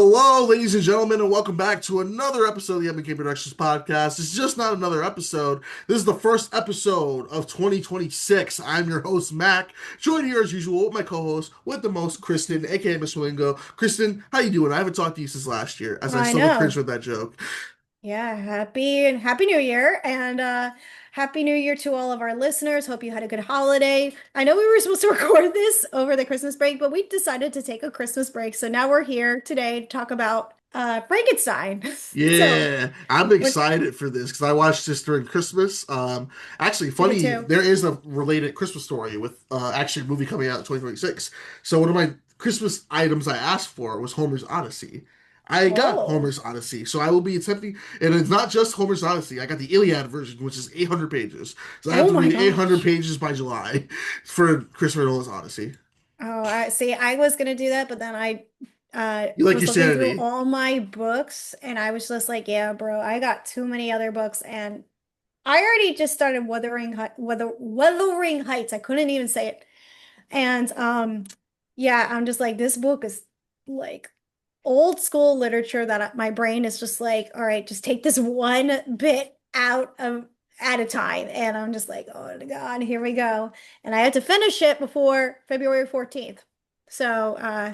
Hello, ladies and gentlemen, and welcome back to another episode of the M&K Productions Podcast. It's just not another episode. This is the first episode of 2026. I'm your host, Mac, joined here as usual with my co-host, with the most, Kristen, aka Miss Wingo. Kristen, how you doing? I haven't talked to you since last year, as I I still cringe know. with that joke. Yeah, happy New Year and happy New Year to all of our listeners. Hope you had a good holiday. I know we were supposed to record this over the Christmas break, but we decided to take a Christmas break. So now we're here today to talk about Frankenstein. So, Yeah, I'm what excited for this because I watched this during Christmas. Actually, I did funny, too. there is a related Christmas story with actually a movie coming out in 2026. So one of my Christmas items I asked for was Homer's Odyssey. I got Oh. Homer's Odyssey, so I will be attempting, and it's not just Homer's Odyssey. I got the Iliad version, which is 800 pages. So I have Oh to my read 800 gosh. pages by July for Christopher Nolan's Odyssey. Oh, I see. I was gonna do that, but then I You like was your looking through sanity? all my books and I was just like, yeah, bro, I got too many other books and I already just started Wuthering Heights. I couldn't even say it. And yeah, I'm just like this book is like old school literature that my brain is just like, all right, just take this one bit out of at a time. And I'm just like, oh my God, here we go. And I had to finish it before February 14th. So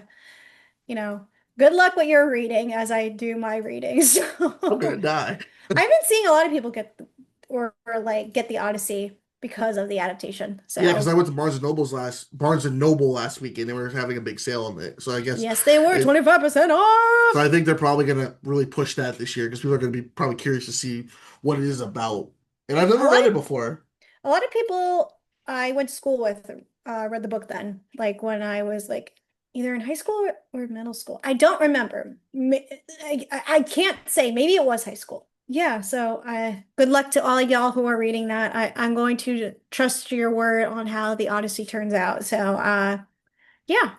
you know, good luck with your reading as I do my readings. I'm gonna So die. I've been seeing a lot of people or like get the Odyssey because of the adaptation. Yeah, because So I went to Barnes and Noble last week, and they were having a big sale on it. So I guess yes, they were it. 25% So I off. think they're probably gonna really push that this year because people are gonna be probably curious to see what it is about. And I've A never lot read of it before. a lot of people I went to school with read the book then, like when I was like either in high school or middle school. I don't remember. I can't say. Maybe it was high school. Yeah, so good luck to all of y'all who are reading that. I'm going to trust your word on how the Odyssey turns out. So yeah,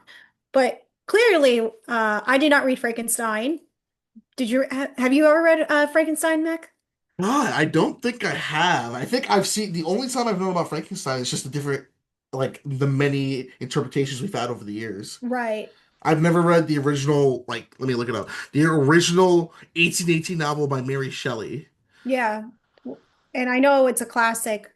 but clearly I did not read Frankenstein. Did you have you ever read Frankenstein, Mac? God, I don't think I have. I think I've seen the only time I've known about Frankenstein is just the different, like the many interpretations we've had over the years. Right. I've never read the original, like, let me look it up. The original 1818 novel by Mary Shelley. Yeah. And I know it's a classic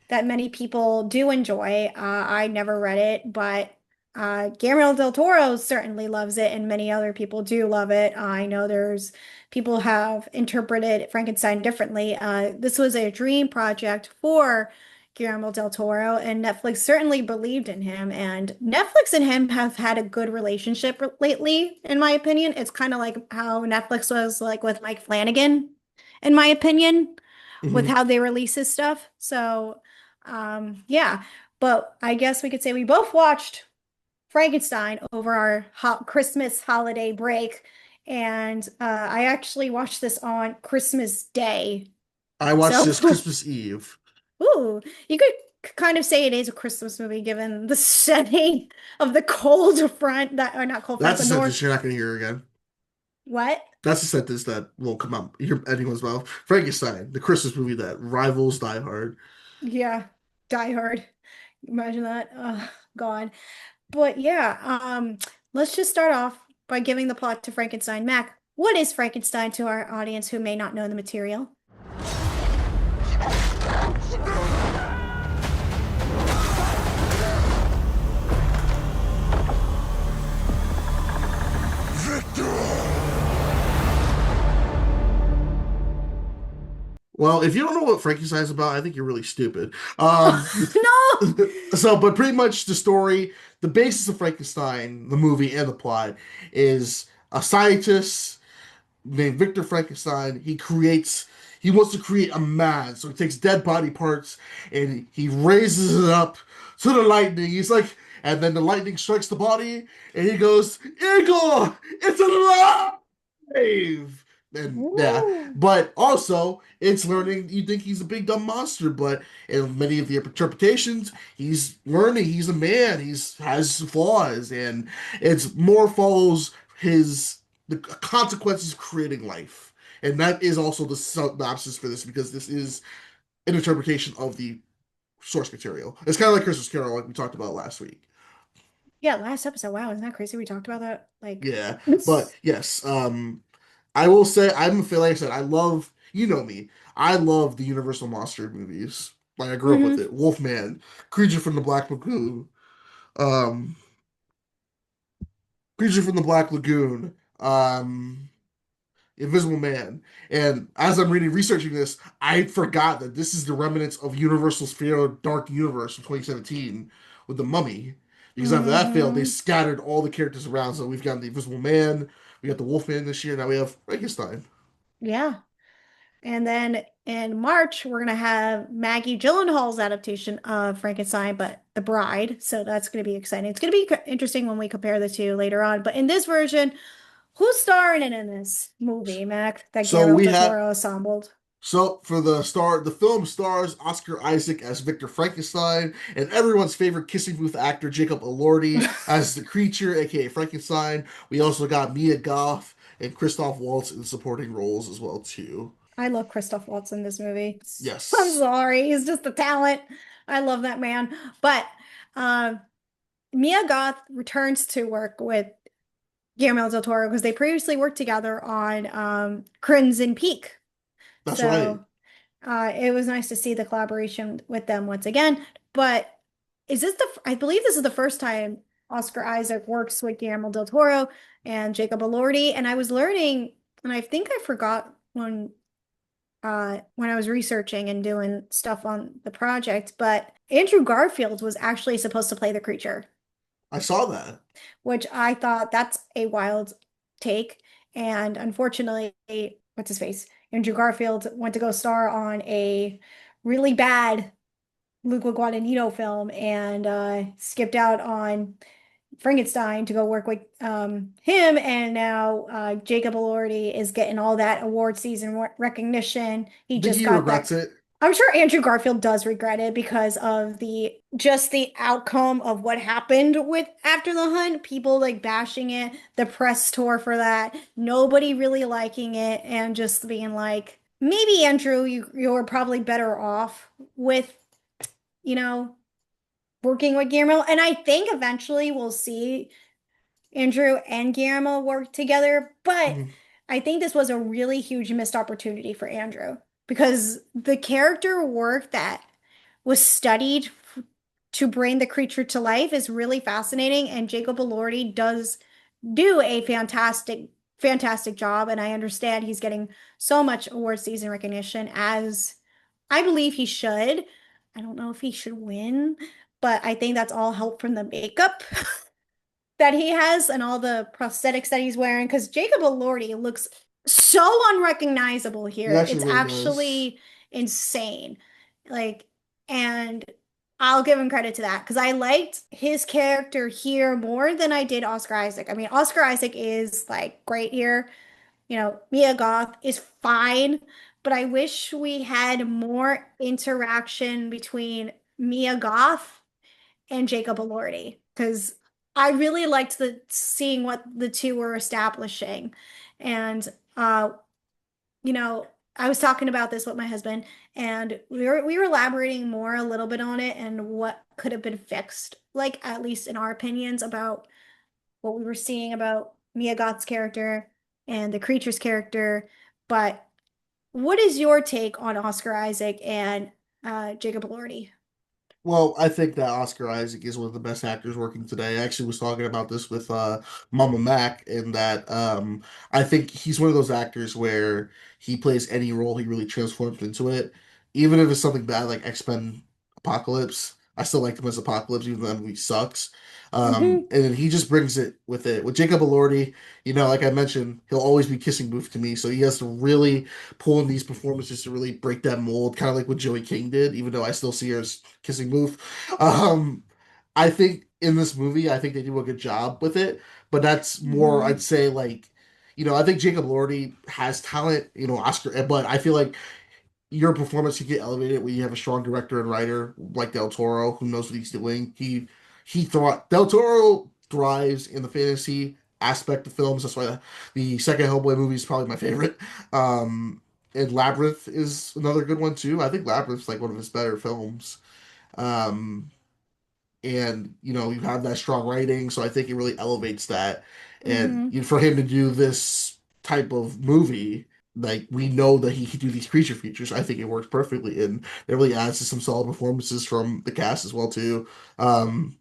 that many people do enjoy. I never read it, but Guillermo Del Toro certainly loves it, and many other people do love it. I know there's people have interpreted Frankenstein differently. This was a dream project for Guillermo Del Toro, and Netflix certainly believed in him. And Netflix and him have had a good relationship lately, in my opinion. It's kind of like how Netflix was like with Mike Flanagan, in my opinion, with Mhm. how they release his stuff. So, yeah, but I guess we could say we both watched Frankenstein over our ho Christmas holiday break. And I actually watched this on Christmas Day. I watched So, this Christmas Eve. ooh, you could kind of say it is a Christmas movie given the setting of the cold front that, or not cold front, That's a the north. sentence you're not going to hear again. What? That's a sentence that won't come out hear anyone's mouth. Frankenstein, the Christmas movie that rivals Die Hard. Yeah, Die Hard. Imagine that. God. But yeah, let's just start off by giving the plot to Frankenstein. Mac, what is Frankenstein to our audience who may not know the material? Well, if you don't know what Frankenstein's about, I think you're really stupid. No! So, but pretty much the story, the basis of Frankenstein, the movie and the plot, is a scientist named Victor Frankenstein. He wants to create a man, so he takes dead body parts and he raises it up to the lightning. He's like, and then the lightning strikes the body, and he goes, Igor, it's alive! And yeah, Ooh. but also it's learning you think he's a big dumb monster, but in many of the interpretations, he's learning he's a man, he's has flaws, and it's more follows his the consequences of creating life. And that is also the synopsis for this because this is an interpretation of the source material. It's kind of like Christmas Carol, like we talked about last week. Yeah, last episode. Wow, isn't that crazy? We talked about that. Like, Yeah, but yes, I will say I'm feel like I said I love you know me. I love the Universal monster movies. Like I grew up with hmm it. Wolfman, Creature from the Black Lagoon, um, Creature from the Black Lagoon, Invisible Man. And as I'm researching this, I forgot that this is the remnants of Universal's Fear Dark Universe from 2017 with the Mummy. Because after that failed, they hmm scattered all the characters around. So we've got the Invisible Man, we got the Wolfman this year, now we have Frankenstein. Yeah. And then in March, we're gonna have Maggie Gyllenhaal's adaptation of Frankenstein, but The Bride. So that's gonna be exciting. It's gonna be interesting when we compare the two later on. But in this version, who's starring in this movie, Mac, that So Guillermo we Del have Toro assembled? so for the film stars Oscar Isaac as Victor Frankenstein and everyone's favorite kissing booth actor Jacob Elordi as the creature, aka Frankenstein. We also got Mia Goth and Christoph Waltz in supporting roles as well too. I love Christoph Waltz in this movie. I'm Yes, sorry, he's just a talent. I love that man. But um, Mia Goth returns to work with Guillermo del Toro because they previously worked together on Crimson Peak. that's right. So it was nice to see the collaboration with them once again. But I believe this is the first time Oscar Isaac works with Guillermo del Toro and Jacob Elordi. And I was learning, and I think I forgot when I was researching and doing stuff on the project, but Andrew Garfield was actually supposed to play the creature, I saw that. which I thought that's a wild take. And unfortunately, what's his face? Andrew Garfield went to go star on a really bad Luca Guadagnino film and skipped out on Frankenstein to go work with him. And now Jacob Elordi is getting all that award season recognition. He I think just he got regrets that. it. I'm sure Andrew Garfield does regret it because of the just the outcome of what happened with After the Hunt. People like bashing it, the press tour for that, nobody really liking it, and just being like, maybe Andrew, you're probably better off with, you know, working with Guillermo. And I think eventually we'll see Andrew and Guillermo work together, but Mhm. I think this was a really huge missed opportunity for Andrew because the character work that was studied to bring the creature to life is really fascinating, and Jacob Elordi does do a fantastic job, and I understand he's getting so much award season recognition as I believe he should. I don't know if he should win, but I think that's all help from the makeup that he has and all the prosthetics that he's wearing because Jacob Elordi looks so unrecognizable He here. actually It's really does. actually insane. Like, and I'll give him credit to that because I liked his character here more than I did Oscar Isaac. I mean, Oscar Isaac is like great here. You know, Mia Goth is fine, but I wish we had more interaction between Mia Goth and Jacob Elordi because I really liked the seeing what the two were establishing. And uh, you know, I was talking about this with my husband and we were elaborating more a little bit on it and what could have been fixed, like at least in our opinions about what we were seeing about Mia Goth's character and the creature's character. But what is your take on Oscar Isaac and Jacob Elordi? Well, I think that Oscar Isaac is one of the best actors working today. I actually was talking about this with Mama Mac, in that I think he's one of those actors where he plays any role, he really transforms into it. Even if it's something bad like X-Men Apocalypse, I still like him as Apocalypse, even though that movie sucks. hmm And then he just brings it with it. With Jacob Elordi, like I mentioned, he'll always be kissing booth to me, so he has to really pull in these performances to really break that mold, kind of like what Joey King did, even though I still see her as kissing booth. Um, I think in this movie, I think they do a good job with it, but that's more, I'd hmm say, like, I think Jacob Lordy has talent, Oscar, but I feel like your performance can get elevated when you have a strong director and writer like Del Toro who knows what he's doing. He thought Del Toro thrives in the fantasy aspect of films. That's why the second Hellboy movie is probably my favorite. And Labyrinth is another good one too. I think Labyrinth's like one of his better films. Um, and you have that strong writing, so I think it really elevates that. And Hmm. for him to do this type of movie, like we know that he could do these creature features. I think it works perfectly, and it really adds to some solid performances from the cast as well too. Um,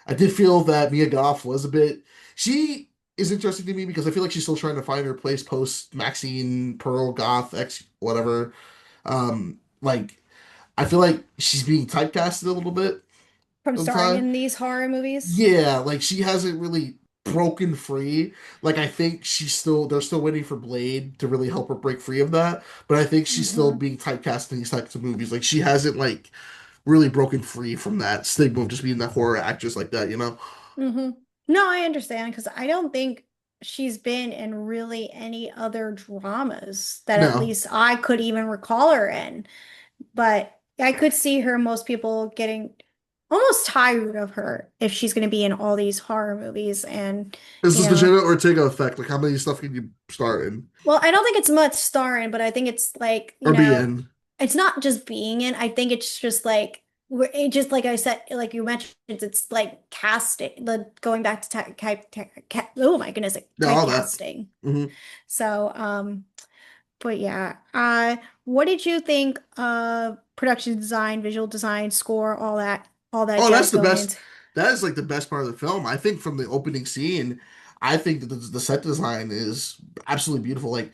I did feel that Mia Goth was a bit. She is interesting to me because I feel like she's still trying to find her place post Maxine Pearl Goth X whatever. Like I feel like she's being typecasted a little bit From of the starring time. in these horror movies. Yeah, like she hasn't really broken free. Like I think they're still waiting for Blade to really help her break free of that. But I think she's still Hmm. being typecast in these types of movies. Like she hasn't like really broken free from that stigma of just being that horror actress like that, you know? Hmm. No, I understand because I don't think she's been in really any other dramas that at No. least I could even recall her in. But I could see her, most people getting almost tired of her if she's going to be in all these horror movies. And, Is you this the know, Jenna Ortega effect? Like how many stuff can you star in? well, I don't think it's much starring, but I think it's like, Or be in? it's not just being in. I think it's just like, it just like I said, like you mentioned, it's like casting, the going back to oh my goodness, like, Yeah, all that. typecasting. Hmm. So, but yeah, what did you think of production design, visual design, score, all that Oh, that's jazz the going best. into? That is like the best part of the film. I think from the opening scene, I think that the set design is absolutely beautiful. Like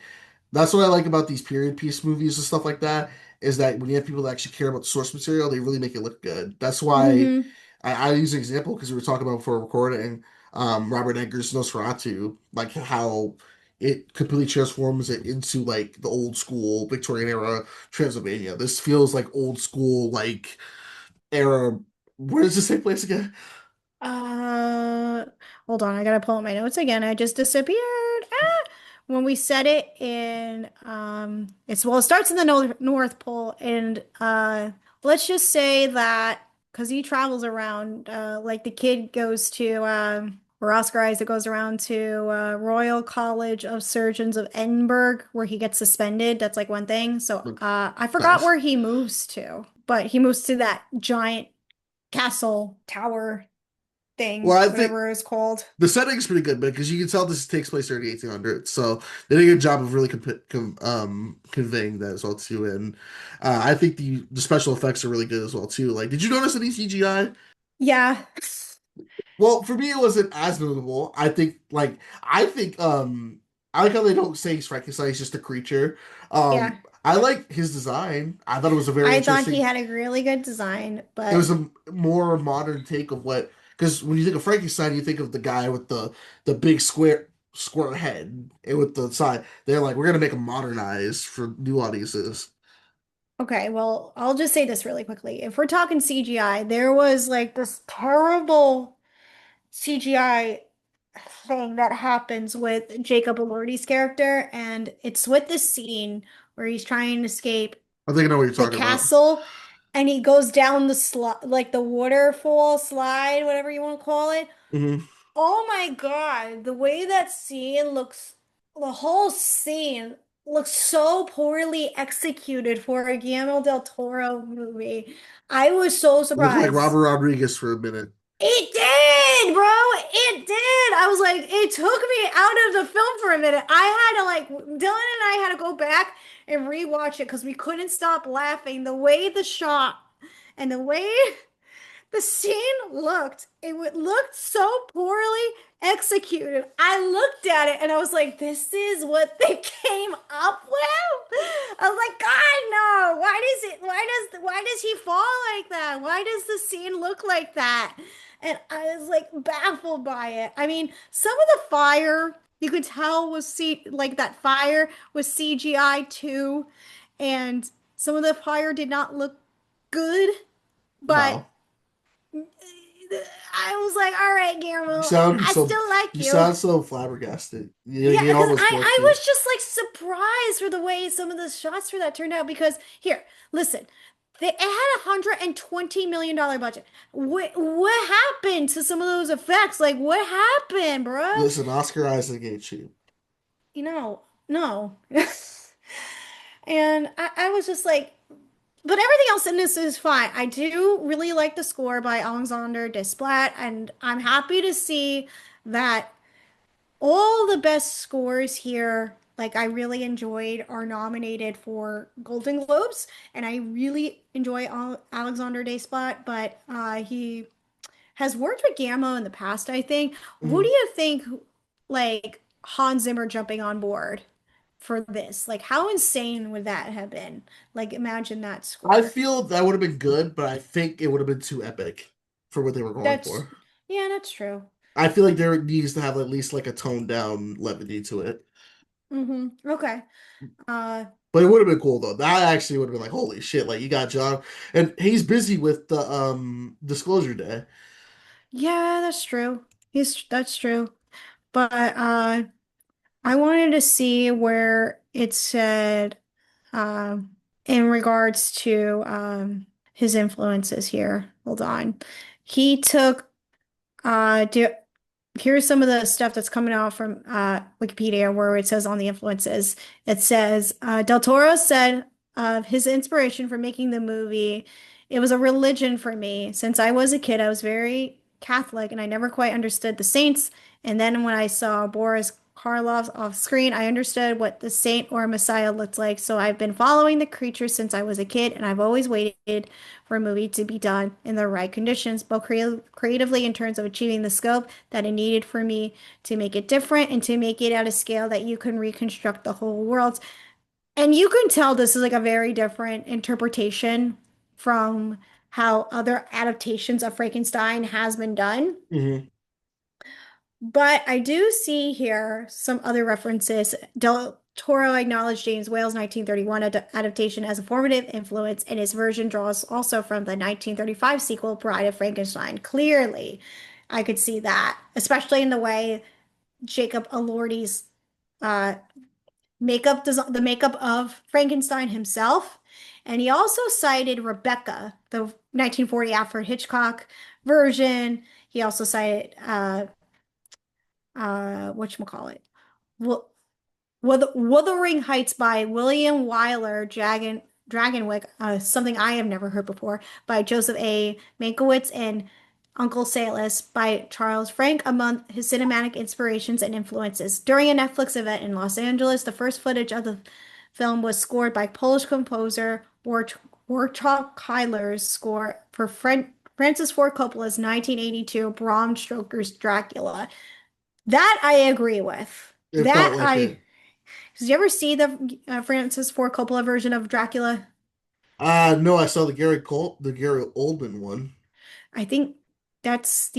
that's what I like about these period piece movies and stuff like that, is that when you have people that actually care about the source material, they really make it look good. That's why Mm-hmm. I use an example because we were talking about before recording Robert Eggers' Nosferatu, like how it completely transforms it into like the old school Victorian era Transylvania. This feels like old school like era. Where does this take place again? Uh, Hold on, I gotta pull up my notes again. I just disappeared. Ah! When we set it in, it starts in the North Pole, and let's just say that because he travels around, like the kid goes to, or Oscar Isaac goes around to Royal College of Surgeons of Edinburgh, where he gets suspended. That's like one thing. So, I forgot Nice. where he moves to, but he moves to that giant castle tower Well, thing, I think whatever it's called. the setting is pretty good, but because you can tell this takes place during the 1800s, so they did a good job of really conveying that as well too. And I think the special effects are really good as well too. Like, did you notice any CGI? Yeah. Well, for me, it wasn't as notable. I like how they don't say he's Frankenstein; he's just a creature. Yeah. I like his design. I thought it was a very I thought he interesting. had a really good design, It but was a more modern take of what, because when you think of Frankenstein, you think of the guy with the big square head and with the side. They're like, we're gonna make him modernized for new audiences. okay, well, I'll just say this really quickly. If we're talking CGI, there was like this terrible CGI thing that happens with Jacob Elordi's character, and it's with this scene where he's trying to escape I think I know what you're the talking about. castle and he goes down the slide, like the waterfall slide, whatever you want to call it. Hmm. Oh my God, the way that scene looks, the whole scene looks so poorly executed for a Guillermo del Toro movie. I was so Looked like surprised. Robert Rodriguez for a minute. It did, bro. It did. I was like, it took me out of the film for a minute. I had to like, Dylan and I had to go back and rewatch it because we couldn't stop laughing. The way the shot and the way the scene looked, looked so poorly executed. I looked at it and I was like, this is what they came up with. I was like, God, no. Why does he fall like that? Why does the scene look like that? And I was like baffled by it. I mean, some of the fire you could tell was like that fire was CGI too, and some of the fire did not look good, but No, I was like, all right, you Guillermo, sound I so still like you you. sound so flabbergasted. You Yeah, can because almost I forced it. was just like surprised for the way some of the shots for that turned out. Because here, listen, it had $120 million budget. What happened to some of those effects? Like, what happened, bruh? Listen, Oscar Isaac ain't cheap. You know, no. And I was just like, but everything else in this is fine. I do really like the score by Alexander Desplat, and I'm happy to see that all the best scores here, like I really enjoyed, are nominated for Golden Globes, and I really enjoy Alexander Desplat, but he has worked with Guillermo in the past, I think. Who do Mhm. you think, like Hans Zimmer jumping on board for this? Like, how insane would that have been? Like, imagine that I score. feel that would have been good, but I think it would have been too epic for what they were going That's, for. yeah, that's true. I feel like there needs to have at least like a toned down levity to it. Okay. Uh, But it would have been cool though. That actually would have been like, holy shit, like you got John and he's busy with the Disclosure Day. yeah, that's true. That's true. But I wanted to see where it said in regards to his influences here. Hold on. He took do here's some of the stuff that's coming out from Wikipedia where it says on the influences. It says Del Toro said of his inspiration for making the movie, it was a religion for me. Since I was a kid, I was very Catholic and I never quite understood the saints. And then when I saw Boris Karloff off screen, I understood what the saint or Messiah looked like. So I've been following the creature since I was a kid, and I've always waited for a movie to be done in the right conditions, both creatively in terms of achieving the scope that it needed for me to make it different and to make it at a scale that you can reconstruct the whole world. And you can tell this is like a very different interpretation from how other adaptations of Frankenstein has been done. Hmm. But I do see here some other references. Del Toro acknowledged James Whale's 1931 adaptation as a formative influence, and his version draws also from the 1935 sequel, Bride of Frankenstein. Clearly, I could see that, especially in the way Jacob Elordi's uh, the makeup of Frankenstein himself. And he also cited Rebecca, the 1940 Alfred Hitchcock version. He also cited whatchamacallit? Wo- Wuthering Heights by William Wyler Dragonwick, something I have never heard before, by Joseph A. Mankiewicz, and Uncle Salus by Charles Frank among his cinematic inspirations and influences. During a Netflix event in Los Angeles, the first footage of the film was scored by Polish composer Wojciech Kyler's score for Francis Ford Coppola's 1982 Bram Stoker's Dracula. That I agree with. It felt like it. Did you ever see the Francis Ford Coppola version of Dracula? No, I saw the Gary Oldman one. I think that's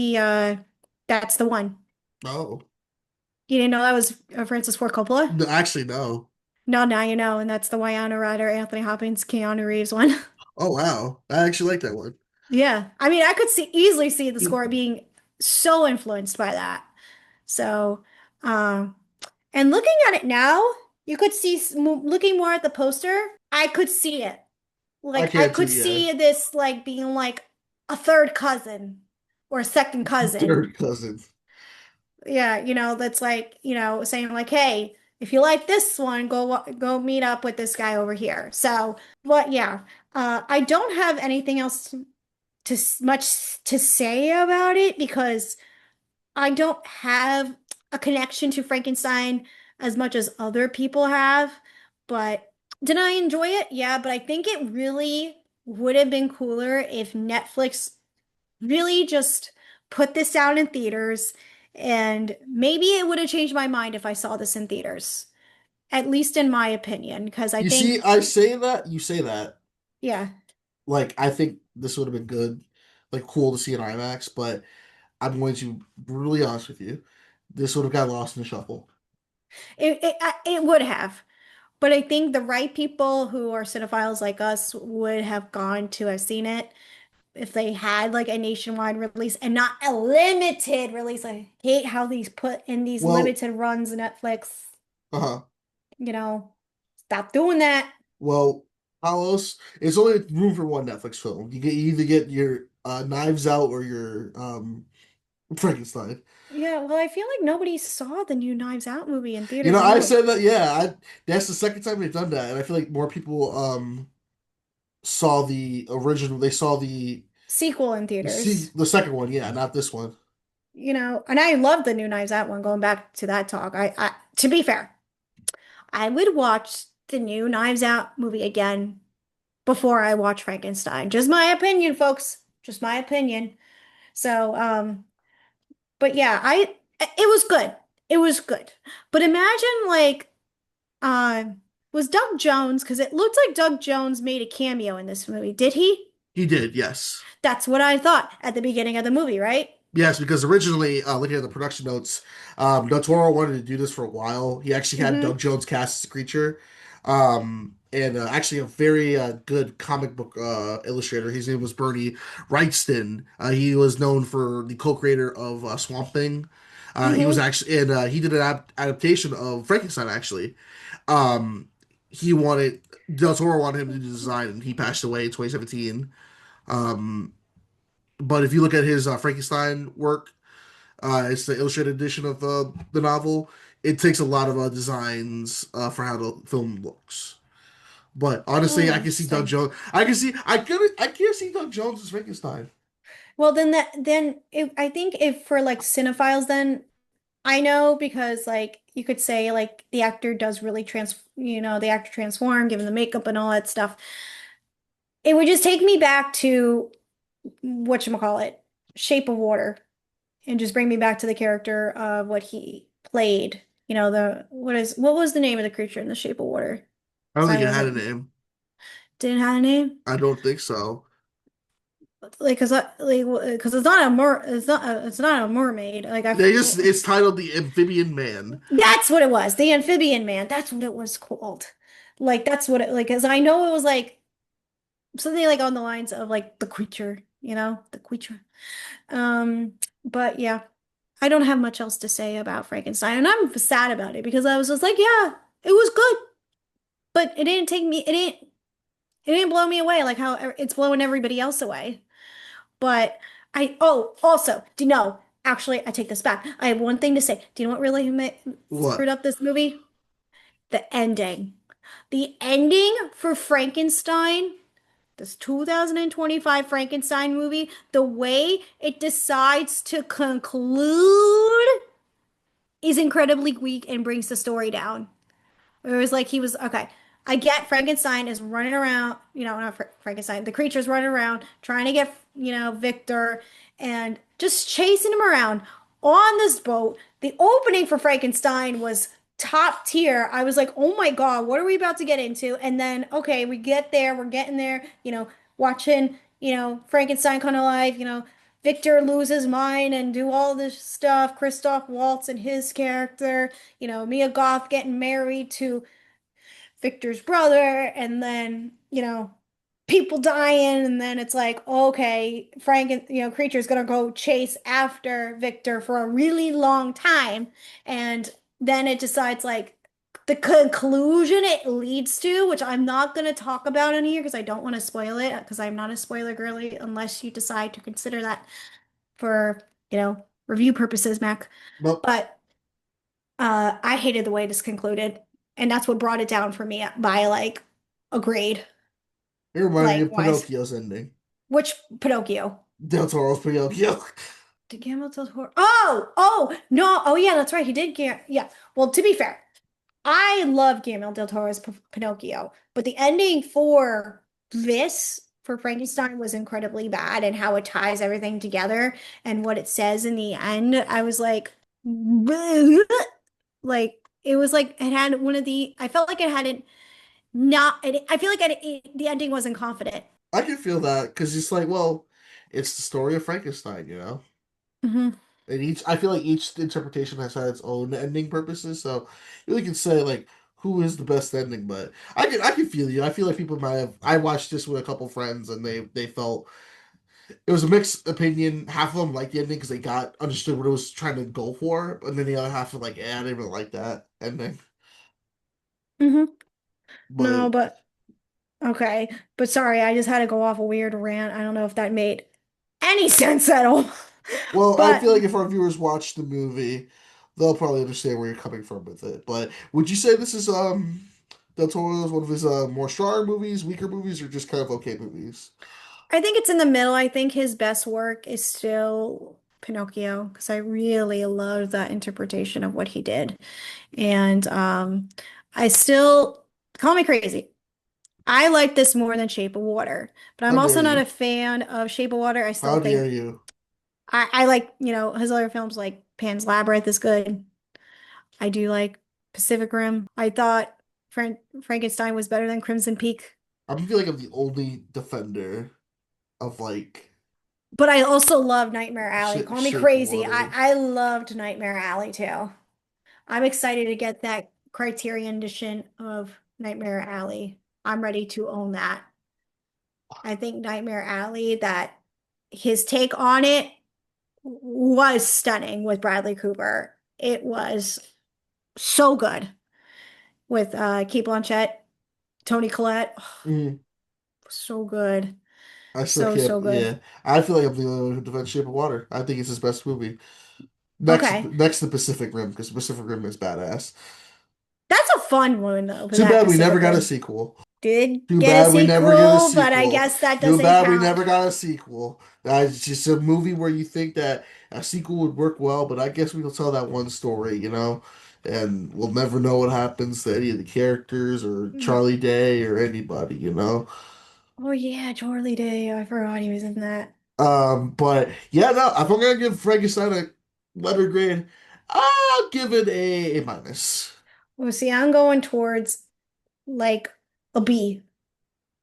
that's the one. Oh, You didn't know that was Francis Ford Coppola? no, actually no. No, now you know, and that's the Winona Ryder, Anthony Hopkins, Keanu Reeves one. Oh wow, I actually like that one. Yeah, I mean, I could easily see the score being so influenced by that. So, um, and looking at it now, you could see looking more at the poster, I could see it. I Like I can too. could Yeah, see this like being like a third cousin or a second cousin. third cousin. Yeah, that's like, saying like, "Hey, if you like this one, go meet up with this guy over here." So, but yeah, I don't have anything else much to say about it because I don't have a connection to Frankenstein as much as other people have. But did I enjoy it? Yeah, but I think it really would have been cooler if Netflix really just put this out in theaters, and maybe it would have changed my mind if I saw this in theaters, at least in my opinion, because I You see, think, I say that, you say that. yeah, Like, I think this would have been good, like cool to see in IMAX, but I'm going to be brutally honest with you. This would have got lost in the shuffle. it would have. But I think the right people who are cinephiles like us would have gone to have seen it if they had like a nationwide release and not a limited release. I hate how these put in these Well, limited runs Netflix. uh-huh. You know, stop doing that. Well, Palos, it's only room for one Netflix film. You either get your Knives Out or your Frankenstein. Yeah, well, I feel like nobody saw the new Knives Out movie in You theaters. know, I I know. said that, yeah, that's the second time they've done that, and I feel like more people saw the original. They saw Sequel in see theaters. the second one. Yeah, not this one. And I love the new Knives Out one, going back to that talk. To be fair, I would watch the new Knives Out movie again before I watch Frankenstein. Just my opinion, folks. Just my opinion. So, but yeah, it was good. It was good. But imagine like uh was Doug Jones, because it looked like Doug Jones made a cameo in this movie. Did he? He did, yes. That's what I thought at the beginning of the movie, right? Yes, because originally, looking at the production notes, Del Toro wanted to do this for a while. He actually had Mm-hmm. Doug Jones cast as a creature, and actually a very good comic book illustrator. His name was Bernie Wrightston. He was known for the co-creator of Swamp Thing. He was Mm-hmm. actually, and he did an adaptation of Frankenstein. Actually, um, he wanted Del Toro wanted him to do the design, and he passed away in 2017. Um, but if you look at his Frankenstein work, it's the illustrated edition of the novel. It takes a lot of designs for how the film looks. But honestly, Oh, I can see Doug interesting. Jones. I can't see Doug Jones as Frankenstein. Well, I think if for like cinephiles, then I know, because like you could say like the actor does really the actor transform, given the makeup and all that stuff. It would just take me back to whatchamacallit, Shape of Water, and just bring me back to the character of what he played. The what was the name of the creature in the Shape of Water? I don't I think it had a wasn't name. didn't have a name. I don't think so. Like, cause it's not a mermaid. It's titled The Amphibian Man. That's what it was. The amphibian man. That's what it was called. Like that's what it like, cause I know it was like something like on the lines of like the creature, the creature. Um, but yeah, I don't have much else to say about Frankenstein, and I'm sad about it because I was just like, yeah, it was good, but it didn't blow me away like how it's blowing everybody else away. But also, do you know, actually, I take this back. I have one thing to say. Do you know what really screwed What? up this movie? The ending. The ending for Frankenstein, this 2025 Frankenstein movie, the way it decides to conclude is incredibly weak and brings the story down. It was like he was okay. I get Frankenstein is running around, not Frankenstein, the creature's running around trying to get, Victor, and just chasing him around on this boat. The opening for Frankenstein was top tier. I was like, oh my God, what are we about to get into? And then, okay, we get there, we're getting there, watching, Frankenstein come to life, Victor lose his mind and do all this stuff. Christoph Waltz and his character, Mia Goth getting married to Victor's brother, and then, people dying, and then it's like, okay, Frank and Creature's gonna go chase after Victor for a really long time, and then it decides like the conclusion it leads to, which I'm not gonna talk about in here because I don't want to spoil it, because I'm not a spoiler girly unless you decide to consider that for, review purposes, Mac. Well, But I hated the way this concluded, and that's what brought it down for me by like a grade, it reminded me like of wise. Pinocchio's ending. Which Pinocchio? Del Toro's Pinocchio. Did Guillermo del Toro? Oh, no. Oh, yeah, that's right. He did. Yeah. Well, to be fair, I love Guillermo del Toro's Pinocchio, but the ending for this, for Frankenstein, was incredibly bad, and how it ties everything together and what it says in the end. I was like, like it was like it had one of the. I felt like it hadn't not. I feel like the ending wasn't confident. I can feel that because it's like, well, it's the story of Frankenstein, you know? Hmm. And I feel like each interpretation has had its own ending purposes. So you really can say like who is the best ending, but I can feel you. I feel like people might have. I watched this with a couple friends, and they felt it was a mixed opinion. Half of them liked the ending because they got understood what it was trying to go for, and then the other half were like, yeah, I didn't really like that ending. Hmm. But No, but okay. But sorry, I just had to go off a weird rant. I don't know if that made any sense at all. well, I But feel like if our viewers watch the movie, they'll probably understand where you're coming from with it. But would you say this is Del Toro is one of his more stronger movies, weaker movies, or just kind of okay movies? I think it's in the middle. I think his best work is still Pinocchio because I really love that interpretation of what he did. And I still call me crazy. I like this more than Shape of Water, but I'm How also dare not a you? fan of Shape of Water. I still How dare think you? I like, his other films like Pan's Labyrinth is good. I do like Pacific Rim. I thought Frankenstein was better than Crimson Peak, I feel like I'm the only defender of like but I also love Nightmare Alley. Call me Shape of crazy. I Water. I loved Nightmare Alley too. I'm excited to get that Criterion edition of Nightmare Alley. I'm ready to own that. I think Nightmare Alley, that his take on it was stunning with Bradley Cooper. It was so good with Kate Blanchett, Toni Collette. Mm, So good. I still So, can't. so good. Yeah, I feel like I'm the only one who defends Shape of Water. I think it's his best movie. Okay. Next to Pacific Rim, because Pacific Rim is badass. That's a fun one though, but Too that bad we never Pacific got a Rim sequel. did Too get a bad we never get a sequel, but I sequel. guess that Too doesn't bad we count. never got a sequel. It's just a movie where you think that a sequel would work well, but I guess we will tell that one story, and we'll never know what happens to any of the characters or Mm. Charlie Day or anybody. Oh yeah, Charlie Day. I forgot he was in that. But yeah, no, if I'm gonna give Frankenstein a letter grade, I'll give it a minus. Well, see, I'm going towards like a B.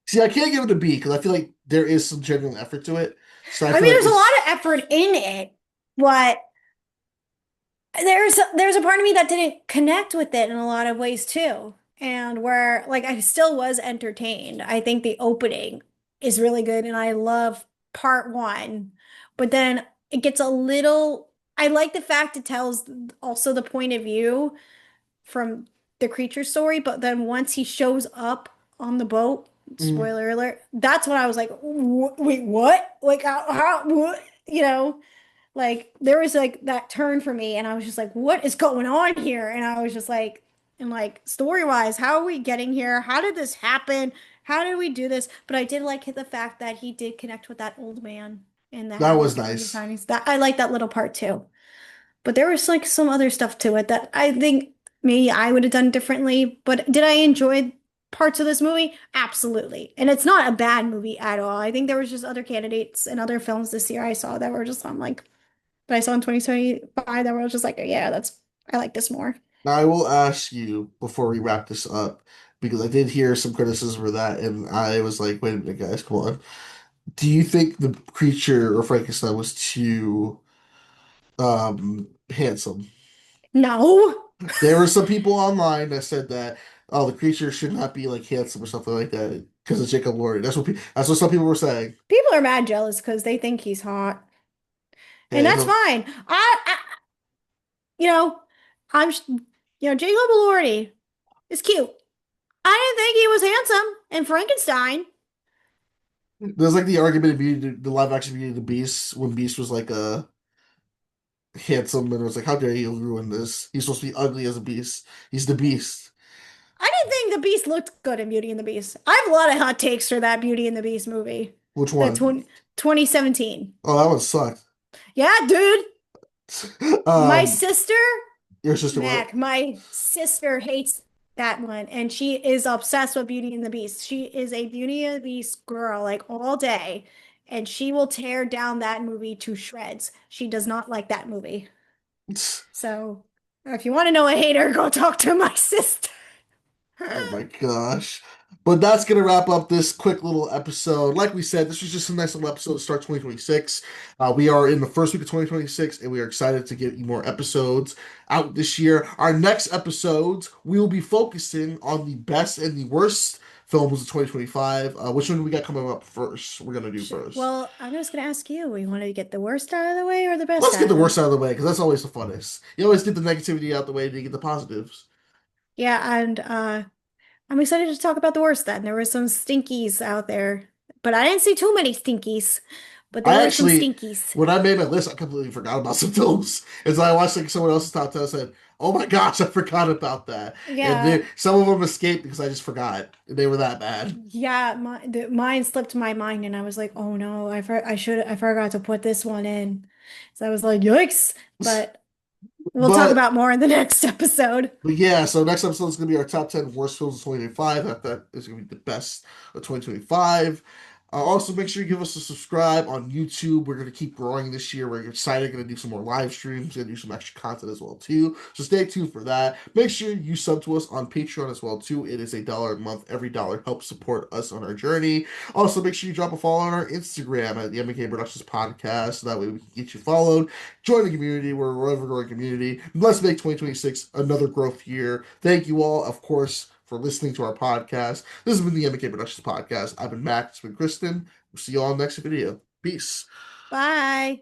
See, I can't give it a B because I feel like there is some genuine effort to it. So I I feel mean, like there's a lot it's of effort in it, but there's a part of me that didn't connect with it in a lot of ways too. And where like I still was entertained. I think the opening is really good and I love part one. But then it gets a little I like the fact it tells also the point of view from the creature story, but then once he shows up on the boat, mm, spoiler alert, that's when I was like, Wait, what? Like how what? Like there was like that turn for me and I was just like, what is going on here? And I was just like, and like story-wise, how are we getting here? How did this happen? How did we do this? But I did like the fact that he did connect with that old man in the that was hammock and he was nice. signing that I like that little part too. But there was like some other stuff to it that I think maybe I would have done differently. But did I enjoy parts of this movie? Absolutely. And it's not a bad movie at all. I think there was just other candidates and other films this year I saw that were just I'm like that I saw in 2025 that were just like, yeah, I like this more. Now I will ask you before we wrap this up because I did hear some criticism for that, and I was like, wait a minute, guys, come on. Do you think the creature or Frankenstein was too handsome? No. There were some people online that said that oh the creature should not be like handsome or something like that because of Jacob Elordi. That's what some people were saying. People are mad jealous because they think he's hot. And Hey, that's fine. You know, I'm, Jacob Elordi is cute. I didn't think he was handsome in Frankenstein. there's like the argument of Beauty, the live action Beauty and the Beast when Beast was like handsome and it was like how dare you ruin this? He's supposed to be ugly as a beast. He's the Beast. I didn't think the Beast looked good in Beauty and the Beast. I have a lot of hot takes for that Beauty and the Beast movie. Which The one? 2017. Oh, that one sucked. Yeah, dude. My Um, sister your sister what? Mac, my sister hates that one, and she is obsessed with Beauty and the Beast. She is a Beauty and the Beast girl, like all day, and she will tear down that movie to shreds. She does not like that movie. So, if you want to know a hater, go talk to my sister. Oh my gosh. But that's going to wrap up this quick little episode. Like we said, this was just a nice little episode to start 2026. We are in the first week of 2026, and we are excited to get you more episodes out this year. Our next episodes, we will be focusing on the best and the worst films of 2025. Which one do we got coming up first? We're going to do first. Well, I'm just gonna ask you, you want to get the worst out of the way or the best Let's get out the of the worst way? out of the way, because that's always the funnest. You always get the negativity out the way to get the positives. Yeah, and I'm excited to talk about the worst then. There were some stinkies out there, but I didn't see too many stinkies, but there I were some actually, stinkies. when I made my list, I completely forgot about some films. And so I watched like someone else's top 10 and said, Oh my gosh, I forgot about that. And Yeah. some of them escaped because I just forgot. They were that bad. Yeah, mine slipped my mind and I was like, "Oh no, I forgot to put this one in." So I was like, "Yikes." But we'll talk But about more in the next episode. But yeah, so next episode is going to be our top 10 worst films of 2025. That is going to be the best of 2025. Also, make sure you give us a subscribe on YouTube. We're going to keep growing this year. We're excited. Going to do some more live streams. Going to do some extra content as well too. So stay tuned for that. Make sure you sub to us on Patreon as well too. It is $1 a month. Every dollar helps support us on our journey. Also, make sure you drop a follow on our Instagram at the M&K Productions Podcast. So that way we can get you followed. Join the community. We're a ever growing community. Let's make 2026 another growth year. Thank you all, of course, for listening to our podcast. This has been the M&K Productions Podcast. I've been Max, it's been Kristen. We'll see you all next video. Peace. Bye.